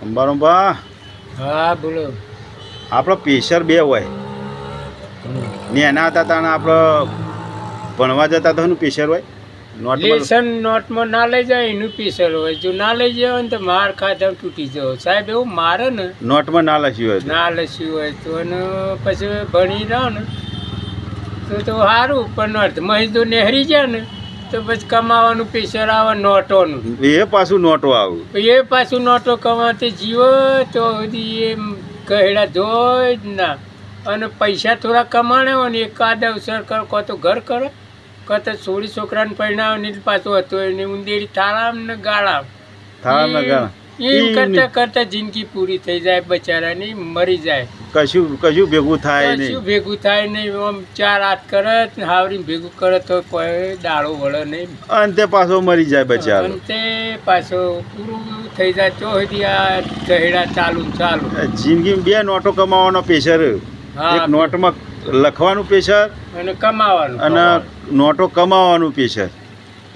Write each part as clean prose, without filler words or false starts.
અંબારોબા હા બોલો. આપણો પ્રેશર બે હોય ને એના હતા તાણે આપણે ભણવા જતા તો એનું પ્રેશર હોય નોટમાં લેસન નોટમાં ના લઈ જાય એનું પ્રેશર હોય. જો ના લઈ જાય ને તો માર ખાધા તૂટી જાવ સાહેબ, એવું મારે ને નોટમાં ના લખ્યું હોય તો. ના લસ્યું હોય તો અને પછી ભણી રહો ને તો સારું, પણ અર્ધમાં જો નહેરી જાય ને તો પછી કમાવાનું પ્રેશર આવે નોટોનું. એ પાછું નોટો આવું એ પાછું નોટો કમાતે જીવો તો બધી એમ કહેડા જોઈ જ ના. અને પૈસા થોડા કમાણે હોય ને એકાદ અવસર કરો, કાં તો ઘર કરો, કાં તો છોડી છોકરાને પરિણામ ને પાછું હતું એને ઊંધેડી થાળામ ને ગાળામ થાળા લગા એમ કરતા કરતા જિંદગી પૂરી થઈ જાય બચારાની, મરી જાય. કશું કશું ભેગું થાય શું નહીં. ભેગું થાય નહીં. આમ ચાર હાથ કરત ને હાવરી ભેગું કરે તો કોઈ દાડો વળે નહીં. અંતે પાછો મરી જાય બચારો. અંતે પાછો પૂરું થઈ જાય તો સુધી આ ચહેડા ચાલુ ને ચાલુ. જિંદગીમાં બે નોટો કમાવાનો પ્રેશર, હા. એક નોટમાં લખવાનું પ્રેશર અને કમાવાનું અને નોટો કમાવાનું પ્રેશર.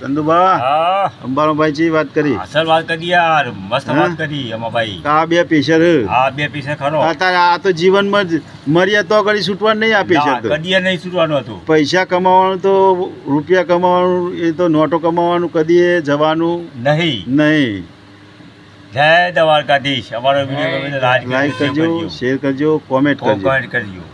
ચંદુબા હા અંબારોભાઈ ચી વાત કરી? અસલ વાત કરી યાર, મસ્ત હા? વાત કરી એમાં ભાઈ. આ બે પ્રેશર હા બે પૈસા ખરો. અત્યારે આ તો જીવનમાં જ મર્યા તો ઘડી છૂટવાનું નહીં. આ પ્રેશર તો કદીએ નહીં છૂટવાનું હતું. પૈસા કમાવાનું તો રૂપિયા કમાવાનું, એ તો નોટો કમાવાનું કદી એ જવાનું નહીં. નહીં. જય દ્વારકાધીશ. અમારો વિડીયો ગમે તો લાઈક કરજો, શેર કરજો, કોમેન્ટ કરજો. કોમેન્ટ કરજો.